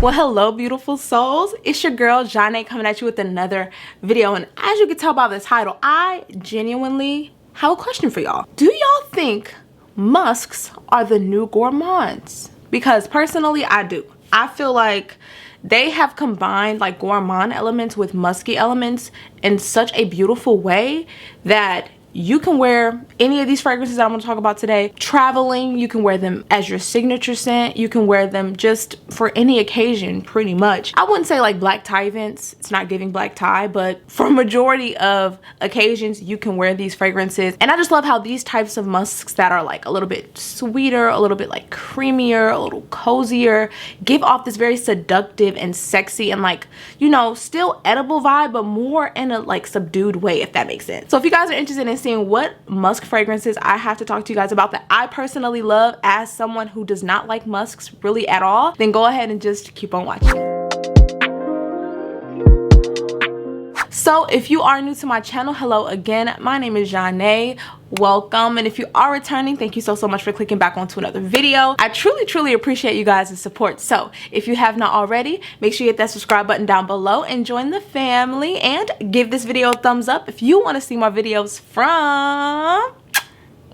Well, hello beautiful souls, it's your girl Zhane coming at you with another video, and as you can tell by the title, I genuinely have a question for y'all. Do y'all think musks are the new gourmands? Because personally I do. I feel like they have combined like gourmand elements with musky elements in such a beautiful way that you can wear any of these fragrances that I'm going to talk about today. Traveling, you can wear them as your signature scent. You can wear them just for any occasion, pretty much. I wouldn't say like black tie events. It's not giving black tie, but for majority of occasions, you can wear these fragrances. And I just love how these types of musks that are like a little bit sweeter, a little bit like creamier, a little cozier, give off this very seductive and sexy and like, you know, still edible vibe, but more in a like subdued way, if that makes sense. So if you guys are interested in seeing what musk fragrances I have to talk to you guys about that I personally love as someone who does not like musks really at all, then go ahead and just keep on watching. So if you are new to my channel, hello again, my name is Zhane. Welcome, and if you are returning, thank you so much for clicking back onto another video. I truly appreciate you guys' support. So if you have not already, make sure you hit that subscribe button down below and join the family, and give this video a thumbs up if you want to see more videos from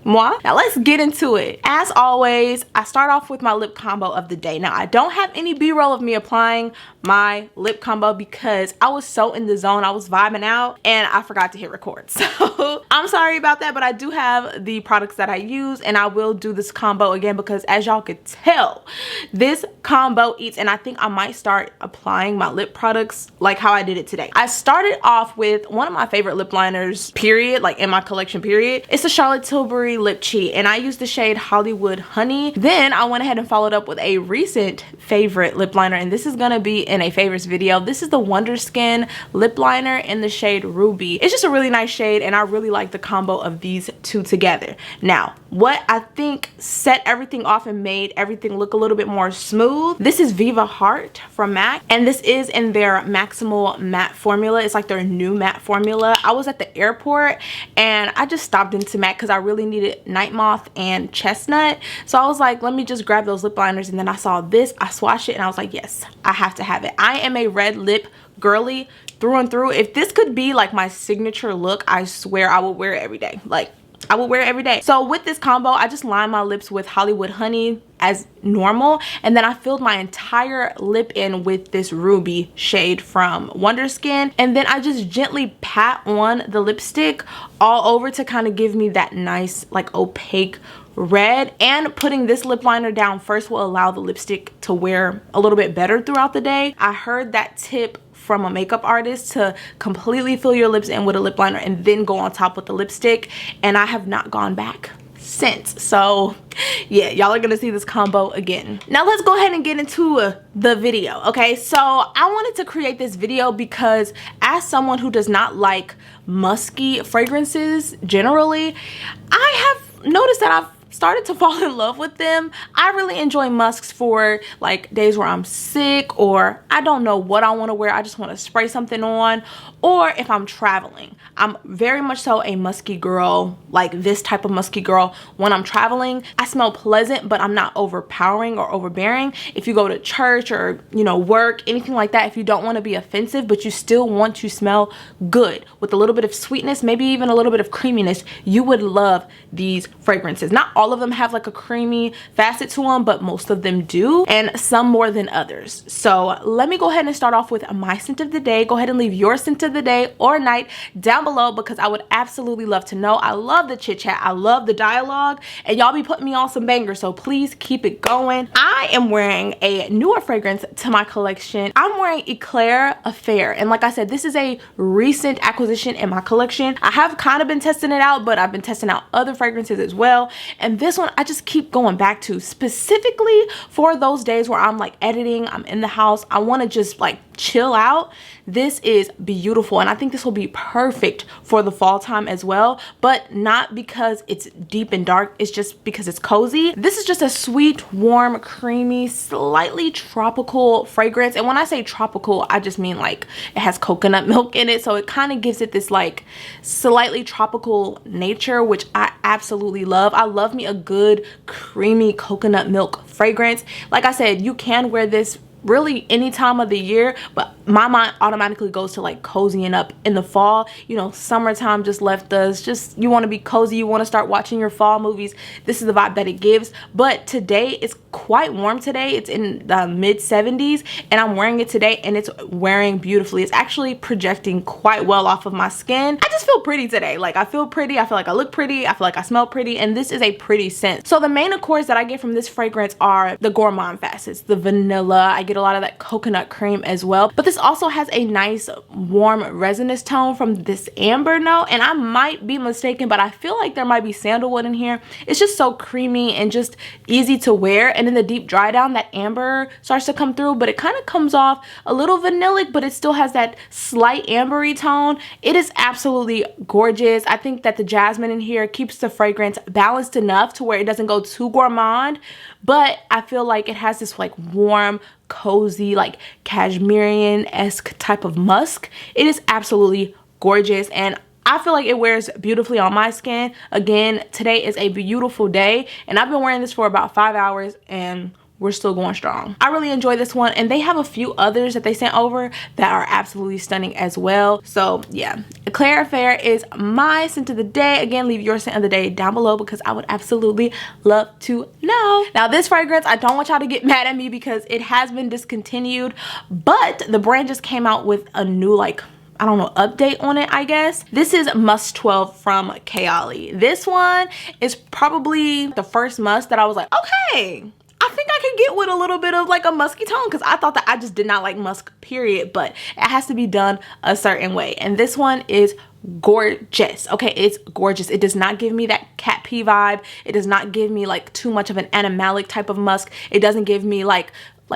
moi. Now let's get into it. As always, I start off with my lip combo of the day. Now I don't have any b-roll of me applying my lip combo because I was so in the zone, I was vibing out and I forgot to hit record. So I'm sorry about that, but I do have the products that I use and I will do this combo again because as y'all could tell, this combo eats, and I think I might start applying my lip products like how I did it today. I started off with one of my favorite lip liners, period, like in my collection, period. It's the Charlotte Tilbury Lip Cheat, and I used the shade Hollywood Honey. Then I went ahead and followed up with a recent favorite lip liner, and this is gonna be in a favorites video. This is the Wonder Skin lip liner in the shade Ruby. It's just a really nice shade, and I really like the combo of these two together. Now, what I think set everything off and made everything look a little bit more smooth, this is Viva Heart from MAC, and this is in their Maximal Matte formula. It's like their new matte formula. I was at the airport and I just stopped into MAC because I really needed Night Moth and Chestnut, so I was like, let me just grab those lip liners, and then I saw this, I swatched it, and I was like, yes, I have to have it. I am a red lip girly through and through. If this could be like my signature look, I swear I would wear it every day. Like, I would wear it every day. So with this combo, I just lined my lips with Hollywood Honey as normal, and then I filled my entire lip in with this Ruby shade from Wonder Skin, and then I just gently pat on the lipstick all over to kind of give me that nice like opaque red. And putting this lip liner down first will allow the lipstick to wear a little bit better throughout the day. I heard that tip from a makeup artist to completely fill your lips in with a lip liner and then go on top with the lipstick, and I have not gone back since. So yeah, y'all are gonna see this combo again. Now let's go ahead and get into the video. Okay, so I wanted to create this video because as someone who does not like musky fragrances generally, I have noticed that I've started to fall in love with them. I really enjoy musks for like days where I'm sick or I don't know what I want to wear. I just want to spray something on, or if I'm traveling. I'm very much so a musky girl, like this type of musky girl. When I'm traveling, I smell pleasant, but I'm not overpowering or overbearing. If you go to church or, you know, work, anything like that, if you don't want to be offensive, but you still want to smell good with a little bit of sweetness, maybe even a little bit of creaminess, you would love these fragrances. Not all of them have like a creamy facet to them, but most of them do, and some more than others. So let me go ahead and start off with my scent of the day. Go ahead and leave your scent of the day or night down below because I would absolutely love to know. I love the chit chat, I love the dialogue, and y'all be putting me on some bangers, so please keep it going. I am wearing a newer fragrance to my collection. I'm wearing Eclair Affair, and like I said, this is a recent acquisition in my collection. I have kind of been testing it out, but I've been testing out other fragrances as well, and this one I just keep going back to specifically for those days where I'm like editing, I'm in the house, I want to just like chill out. This is beautiful, and I think this will be perfect for the fall time as well, but not because it's deep and dark, it's just because it's cozy. This is just a sweet, warm, creamy, slightly tropical fragrance, and when I say tropical, I just mean like it has coconut milk in it, so it kind of gives it this like slightly tropical nature, which I absolutely love. I love me a good creamy coconut milk fragrance. Like I said, you can wear this really any time of the year, but my mind automatically goes to like cozying up in the fall. You know, summertime just left us, just you want to be cozy, you want to start watching your fall movies. This is the vibe that it gives. But today it's quite warm today. It's in the mid 70s and I'm wearing it today and it's wearing beautifully. It's actually projecting quite well off of my skin. I just feel pretty today. Like I feel pretty, I feel like I look pretty, I feel like I smell pretty, and this is a pretty scent. So the main accords that I get from this fragrance are the gourmand facets, the vanilla. I get a lot of that coconut cream as well, but this also has a nice warm resinous tone from this amber note, and I might be mistaken, but I feel like there might be sandalwood in here. It's just so creamy and just easy to wear, and in the deep dry down that amber starts to come through, but it kind of comes off a little vanillic, but it still has that slight ambery tone. It is absolutely gorgeous. I think that the jasmine in here keeps the fragrance balanced enough to where it doesn't go too gourmand, but I feel like it has this like warm, cozy, like cashmere-esque type of musk. It is absolutely gorgeous, and I feel like it wears beautifully on my skin. Again, today is a beautiful day, and I've been wearing this for about 5 hours and we're still going strong. I really enjoy this one, and they have a few others that they sent over that are absolutely stunning as well. So yeah, Eclair Affair is my scent of the day. Again, leave your scent of the day down below because I would absolutely love to know. Now this fragrance, I don't want y'all to get mad at me because it has been discontinued, but the brand just came out with a new, like, I don't know, update on it, I guess. This is Musk 12 from Kayali. This one is probably the first musk that I was like, okay, I think I could get with a little bit of like a musky tone, because I thought that I just did not like musk, period, but it has to be done a certain way. And this one is gorgeous. Okay, it's gorgeous. It does not give me that cat pee vibe. It does not give me like too much of an animalic type of musk. It doesn't give me like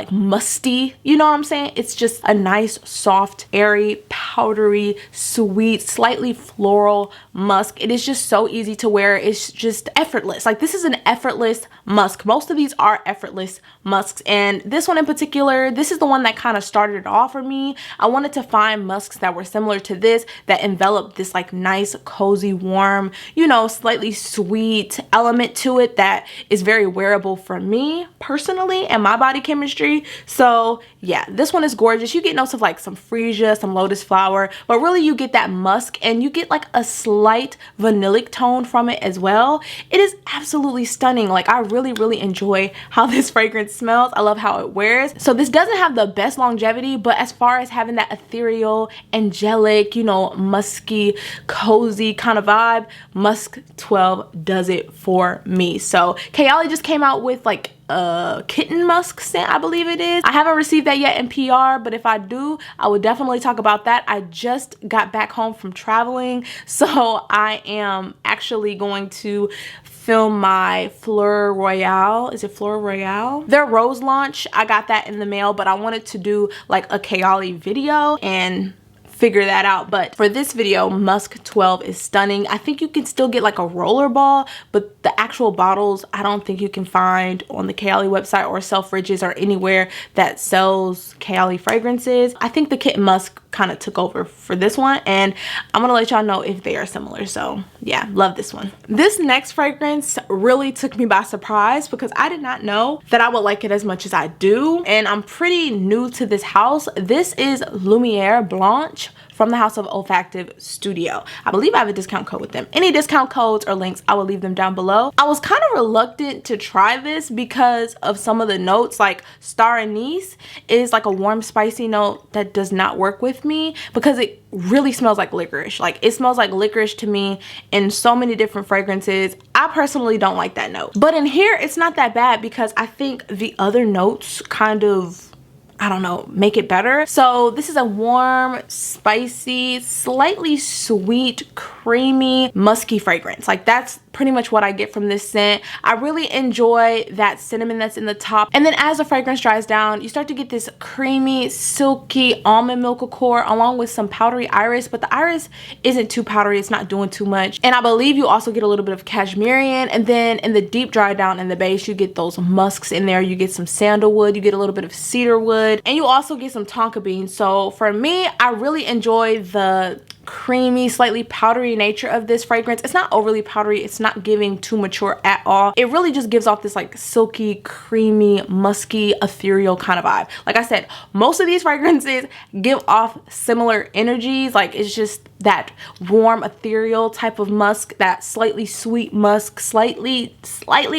musty, you know what I'm saying? It's just a nice, soft, airy, powdery, sweet, slightly floral musk. It is just so easy to wear. It's just effortless. Like, this is an effortless musk. Most of these are effortless musks, and this one in particular, this is the one that kind of started it off for me. I wanted to find musks that were similar to this, that enveloped this like nice, cozy, warm, you know, slightly sweet element to it that is very wearable for me personally and my body chemistry. So yeah, this one is gorgeous. You get notes of like some freesia, some lotus flower, but really you get that musk, and you get like a slight vanillic tone from it as well. It is absolutely stunning. Like, I really enjoy how this fragrance smells. I love how it wears. So this doesn't have the best longevity, but as far as having that ethereal, angelic, you know, musky, cozy kind of vibe, Musk 12 does it for me. So Kayali just came out with like a kitten musk scent, I believe it is. I haven't received that yet in PR, but if I do, I would definitely talk about that. I just got back home from traveling, so I am actually going to film my Fleur Royale. Is it Fleur Royale? Their rose launch. I got that in the mail, but I wanted to do like a Kayali video and figure that out. But for this video, Musk 12 is stunning. I think you can still get like a roller ball, but the actual bottles I don't think you can find on the Kayali website or Selfridges or anywhere that sells Kayali fragrances. I think the kitten musk kind of took over for this one, and I'm gonna let y'all know if they are similar. So yeah, love this one. This next fragrance really took me by surprise because I did not know that I would like it as much as I do, and I'm pretty new to this house. This is Lumiere Blanch from the house of OLFACTIVE Studio. I believe I have a discount code with them. Any discount codes or links, I will leave them down below. I was kind of reluctant to try this because of some of the notes. Like star anise is like a warm, spicy note that does not work with me because it really smells like licorice. Like, it smells like licorice to me in so many different fragrances. I personally don't like that note, but in here it's not that bad because I think the other notes kind of, I don't know, make it better. So this is a warm, spicy, slightly sweet, creamy, musky fragrance. Like, that's pretty much what I get from this scent. I really enjoy that cinnamon that's in the top, and then as the fragrance dries down, you start to get this creamy, silky almond milk accord along with some powdery iris, but the iris isn't too powdery. It's not doing too much, and I believe you also get a little bit of cashmere, and then in the deep dry down in the base, you get those musks in there. You get some sandalwood, you get a little bit of cedar wood, and you also get some tonka bean. So for me, I really enjoy the creamy, slightly powdery nature of this fragrance. It's not overly powdery. It's not giving too mature at all. It really just gives off this like silky, creamy, musky, ethereal kind of vibe. Like I said, most of these fragrances give off similar energies. Like it's just that warm, ethereal type of musk, that slightly sweet musk, slightly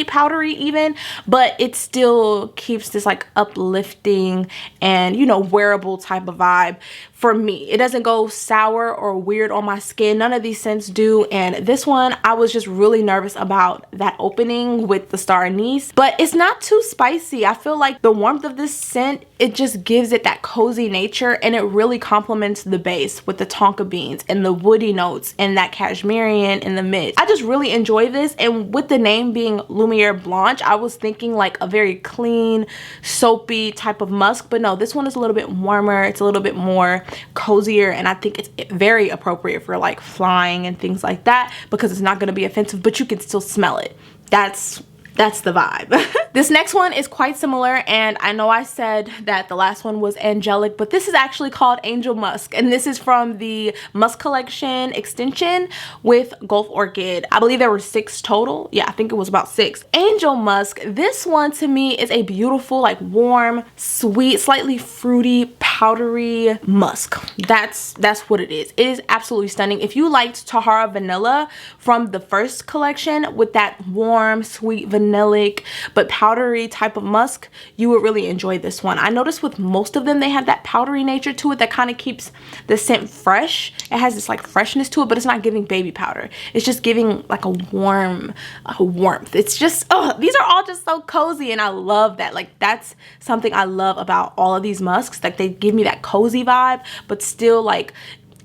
powdery even, but it still keeps this like uplifting and, you know, wearable type of vibe. For me, it doesn't go sour or weird on my skin. None of these scents do. And this one, I was just really nervous about that opening with the star anise, but it's not too spicy. I feel like the warmth of this scent, it just gives it that cozy nature, and it really complements the base with the tonka beans and the woody notes and that cashmerian in the mid. I just really enjoy this, and with the name being Lumiere Blanch, I was thinking like a very clean, soapy type of musk, but no, this one is a little bit warmer. It's a little bit more cozier, and I think it's very appropriate for like flying and things like that because it's not going to be offensive, but you can still smell it. That's the vibe. This next one is quite similar, and I know I said that the last one was angelic, but this is actually called Angel Musk, and this is from the Musk Collection extension with Gulf Orchid. I believe there were 6 total. Yeah, I think it was about 6. Angel Musk, this one to me is a beautiful, like warm, sweet, slightly fruity, powdery musk. That's what it is. It is absolutely stunning. If you liked Tahara Vanilla from the first collection with that warm, sweet vanillic but powdery type of musk, you would really enjoy this one. I noticed with most of them they have that powdery nature to it that kind of keeps the scent fresh. It has this like freshness to it, but it's not giving baby powder. It's just giving like a warmth. It's just, oh, these are all just so cozy, and I love that. Like that's something I love about all of these musks. Like they give me that cozy vibe, but still like,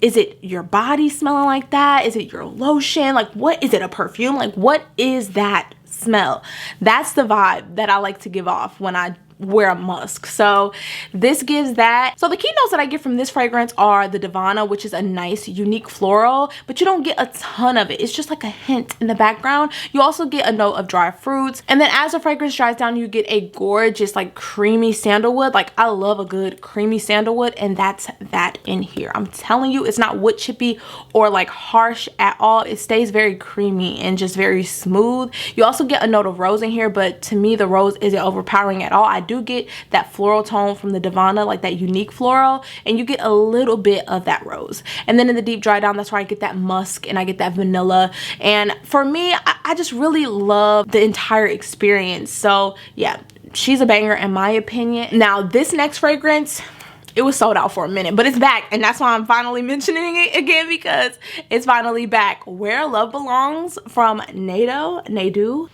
is it your body smelling like that? Is it your lotion? Like what is it, a perfume? Like what is that smell? That's the vibe that I like to give off when I wear a musk. So this gives that. So the key notes that I get from this fragrance are the Divana, which is a nice unique floral, but you don't get a ton of it. It's just like a hint in the background. You also get a note of dry fruits, and then as the fragrance dries down, you get a gorgeous like creamy sandalwood. Like I love a good creamy sandalwood, and that's that in here. I'm telling you, it's not wood chippy or like harsh at all. It stays very creamy and just very smooth. You also get a note of rose in here, but to me the rose isn't overpowering at all. I do get that floral tone from the Divana, like that unique floral, and you get a little bit of that rose. And then in the deep dry down, that's where I get that musk and I get that vanilla. And for me, I just really love the entire experience. So yeah, she's a banger in my opinion. Now this next fragrance, it was sold out for a minute, but it's back, and that's why I'm finally mentioning it again, because it's finally back. Where Love Belongs from Nato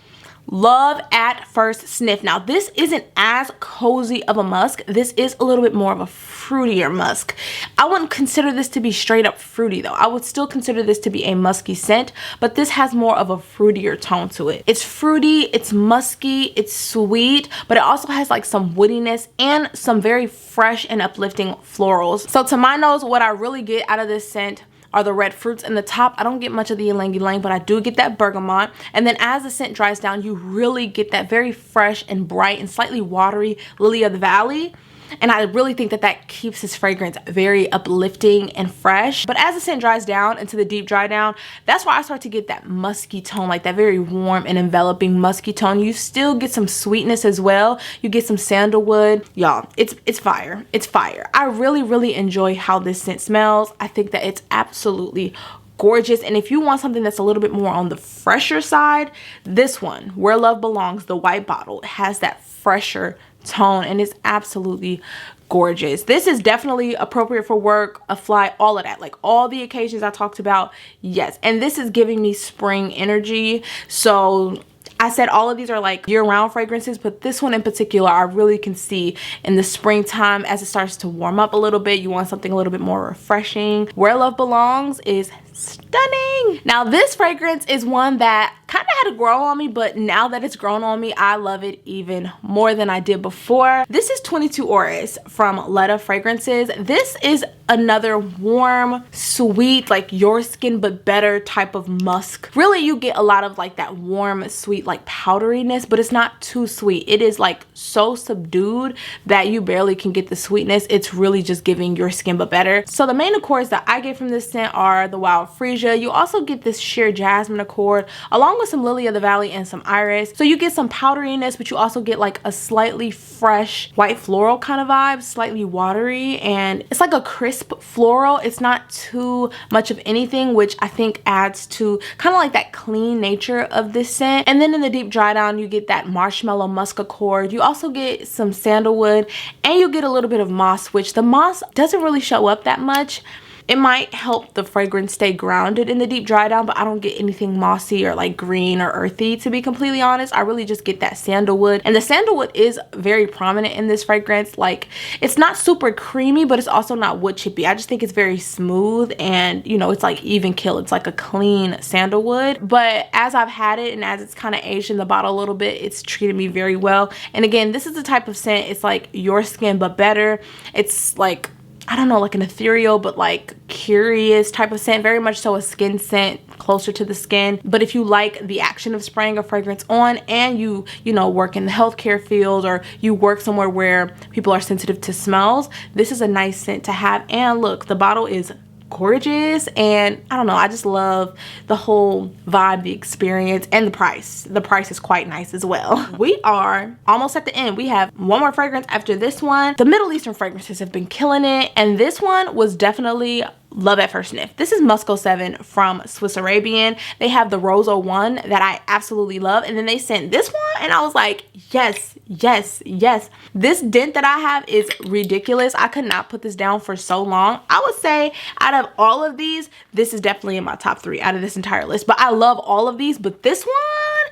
Love at First Sniff. Now this isn't as cozy of a musk. This is a little bit more of a fruitier musk. I wouldn't consider this to be straight up fruity though. I would still consider this to be a musky scent, but this has more of a fruitier tone to it. It's fruity, it's musky, it's sweet, but it also has like some woodiness and some very fresh and uplifting florals. So to my nose, what I really get out of this scent are the red fruits in the top. I don't get much of the ylang ylang, but I do get that bergamot. And then as the scent dries down, you really get that very fresh and bright and slightly watery lily of the valley. And I really think that that keeps this fragrance very uplifting and fresh. But as the scent dries down into the deep dry down, that's why I start to get that musky tone, like that very warm and enveloping musky tone. You still get some sweetness as well. You get some sandalwood. Y'all, it's fire. It's fire. I really enjoy how this scent smells. I think that it's absolutely gorgeous. And if you want something that's a little bit more on the fresher side, this one, Where Love Belongs, the white bottle, has that fresher tone, and it's absolutely gorgeous. This is definitely appropriate for work, a fly, all of that, like all the occasions I talked about. Yes, and this is giving me spring energy. So I said all of these are like year-round fragrances, but this one in particular I really can see in the springtime as it starts to warm up a little bit. You want something a little bit more refreshing. Where Love Belongs is stunning. Now this fragrance is one that kind of had to grow on me, but now that it's grown on me, I love it even more than I did before. This is 22 Auras from Letta Fragrances. This is another warm, sweet, like your skin but better type of musk. Really, you get a lot of like that warm, sweet, like powderiness, but it's not too sweet. It is like so subdued that you barely can get the sweetness. It's really just giving your skin but better. So the main accords that I get from this scent are the Wild Freesia. You also get this sheer jasmine accord along with some Lily of the Valley and some iris. So you get some powderiness, but you also get like a slightly fresh white floral kind of vibe, slightly watery, and it's like a crisp floral. It's not too much of anything, which I think adds to kind of like that clean nature of this scent. And then in the deep dry down, you get that marshmallow musk accord. You also get some sandalwood, and you get a little bit of moss, which the moss doesn't really show up that much. It might help the fragrance stay grounded in the deep dry down, but I don't get anything mossy or like green or earthy, to be completely honest. I really just get that sandalwood, and the sandalwood is very prominent in this fragrance. Like, it's not super creamy, but it's also not wood chippy. I just think it's very smooth, and you know, it's like even kill. It's like a clean sandalwood, but as I've had it and as it's kind of aged in the bottle a little bit, it's treated me very well. And again, this is the type of scent, it's like your skin but better. It's like, I don't know, like an ethereal but like curious type of scent, very much so a skin scent, closer to the skin. But if you like the action of spraying a fragrance on, and you know, work in the healthcare field, or you work somewhere where people are sensitive to smells, this is a nice scent to have. And look, the bottle is gorgeous, and I don't know, I just love the whole vibe, the experience, and the price. The price is quite nice as well. We are almost at the end. We have one more fragrance after this one. The Middle Eastern fragrances have been killing it, and this one was definitely love at first sniff. This is Musco 7 from Swiss Arabian. They have the Rose 01 that I absolutely love, and then they sent this one, and I was like, yes, yes, yes. This dent that I have is ridiculous. I could not put this down for so long. I would say out of all of these, this is definitely in my top 3 out of this entire list. But I love all of these, but this one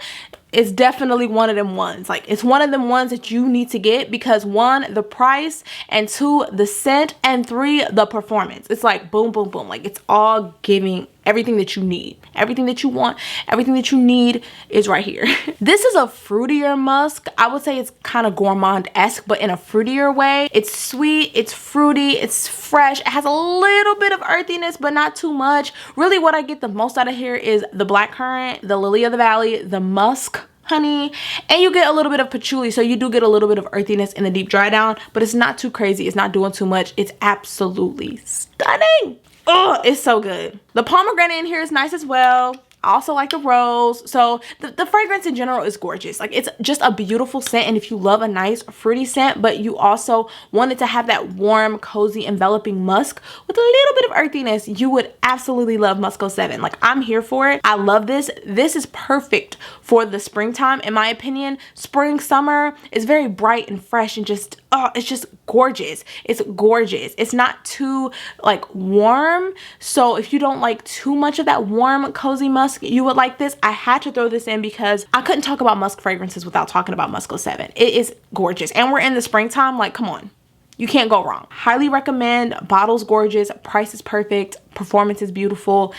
is definitely one of them ones. Like, it's one of them ones that you need to get because 1, the price, and 2, the scent, and 3, the performance. It's like boom, boom, boom. Like, it's all giving everything that you need, everything that you want, everything that you need is right here. This is a fruitier musk. I would say it's kind of gourmand-esque, but in a fruitier way. It's sweet, it's fruity, it's fresh. It has a little bit of earthiness, but not too much. Really, what I get the most out of here is the blackcurrant, the Lily of the Valley, the musk, honey, and you get a little bit of patchouli. So you do get a little bit of earthiness in the deep dry down, but it's not too crazy. It's not doing too much. It's absolutely stunning. Oh, it's so good. The pomegranate in here is nice as well. I also like the rose. So the fragrance in general is gorgeous. Like, it's just a beautiful scent. And if you love a nice fruity scent, but you also wanted to have that warm, cozy, enveloping musk with a little bit of earthiness, you would absolutely love Musco 7. Like, I'm here for it. I love this. This is perfect for the springtime, in my opinion. Spring, summer is very bright and fresh and just, oh, it's just gorgeous. It's gorgeous. It's not too like warm. So if you don't like too much of that warm, cozy musk, you would like this. I had to throw this in because I couldn't talk about musk fragrances without talking about Musco 7. It is gorgeous, and we're in the springtime. Like, come on, you can't go wrong. Highly recommend. Bottle's gorgeous, price is perfect, performance is beautiful.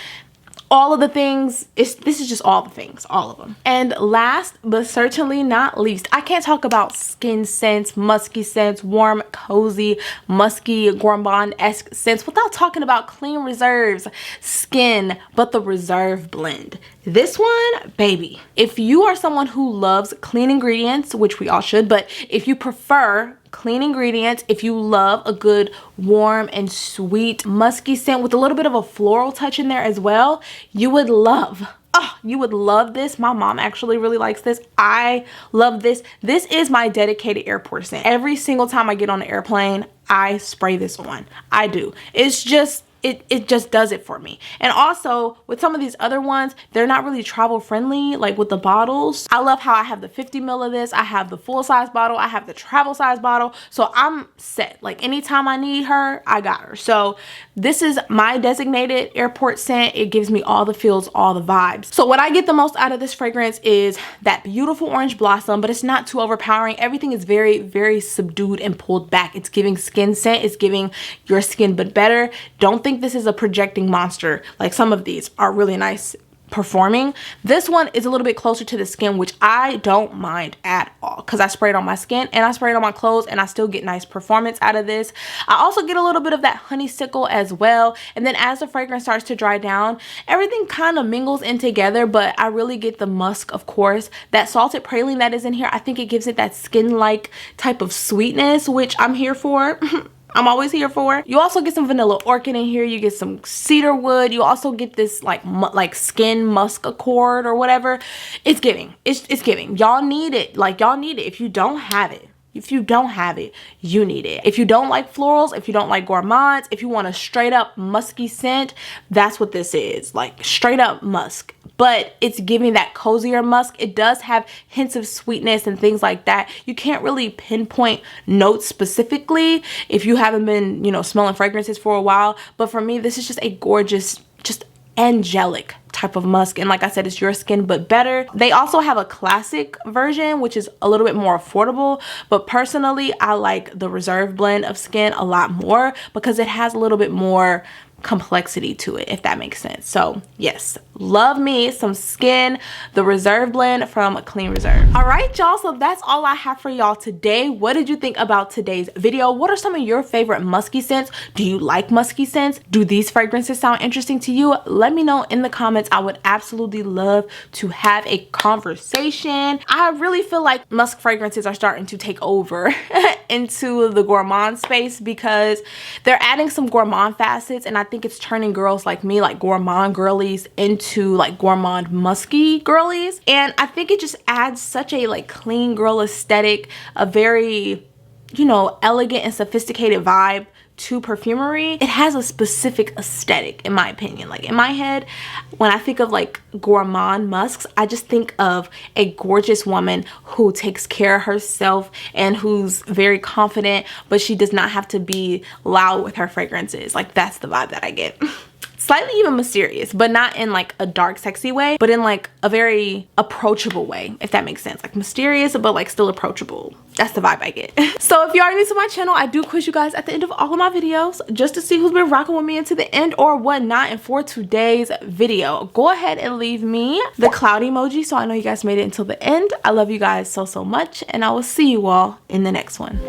All of the things, this is just all the things, all of them. And last but certainly not least, I can't talk about skin scents, musky scents, warm, cozy, musky, gourmand-esque scents without talking about Clean Reserve's Skin, but the Reserve blend. This one, baby, if you are someone who loves clean ingredients, which we all should, but if you prefer clean ingredients, if you love a good warm and sweet musky scent with a little bit of a floral touch in there as well, you would love, oh, you would love this. My mom actually really likes this. I love this. This is my dedicated airport scent. Every single time I get on the airplane, I spray this on. I do. It's just, it just does it for me. And also with some of these other ones, they're not really travel friendly, like with the bottles. I love how I have the 50 ml of this. I have the full size bottle. I have the travel size bottle. So I'm set. Like, anytime I need her, I got her. So this is my designated airport scent. It gives me all the feels, all the vibes. So what I get the most out of this fragrance is that beautiful orange blossom, but it's not too overpowering. Everything is very, very subdued and pulled back. It's giving skin scent. It's giving your skin but better. Don't think this is a projecting monster. Like, some of these are really nice performing. This one is a little bit closer to the skin, which I don't mind at all because I spray it on my skin and I spray it on my clothes and I still get nice performance out of this. I also get a little bit of that honeysuckle as well, and then as the fragrance starts to dry down, everything kind of mingles in together, but I really get the musk, of course. That salted praline that is in here, I think it gives it that skin-like type of sweetness, which I'm here for. I'm always here for. You also get some vanilla orchid in here. You get some cedar wood. You also get this like skin musk accord or whatever. It's giving. It's giving. Y'all need it. Like, y'all need it. If you don't have it, you need it. If you don't like florals, if you don't like gourmands, if you want a straight up musky scent, that's what this is. Like, straight up musk. But it's giving that cozier musk. It does have hints of sweetness and things like that. You can't really pinpoint notes specifically if you haven't been, you know, smelling fragrances for a while. But for me, this is just a gorgeous, just angelic type of musk, and like I said, it's your skin but better. They also have a classic version, which is a little bit more affordable, but personally I like the reserve blend of skin a lot more because it has a little bit more complexity to it, if that makes sense. So yes, love me some skin, the reserve blend from Clean Reserve. All right, y'all, so that's all I have for y'all today. What did you think about today's video? What are some of your favorite musky scents? Do you like musky scents? Do these fragrances sound interesting to you? Let me know in the comments. I would absolutely love to have a conversation. I really feel like musk fragrances are starting to take over into the gourmand space because they're adding some gourmand facets, and I think it's turning girls like me, like gourmand girlies, into like gourmand musky girlies. And I think it just adds such a like clean girl aesthetic, a very, you know, elegant and sophisticated vibe to perfumery. It has a specific aesthetic, in my opinion. Like, in my head, when I think of like gourmand musks, I just think of a gorgeous woman who takes care of herself and who's very confident, but she does not have to be loud with her fragrances. Like, that's the vibe that I get. Slightly even mysterious, but not in like a dark sexy way, but in like a very approachable way, if that makes sense. Like mysterious but like still approachable. That's the vibe I get. So if you are new to my channel, I do quiz you guys at the end of all of my videos just to see who's been rocking with me into the end or whatnot. And for today's video, go ahead and leave me the cloud emoji so I know you guys made it until the end. I love you guys so much, and I will see you all in the next one.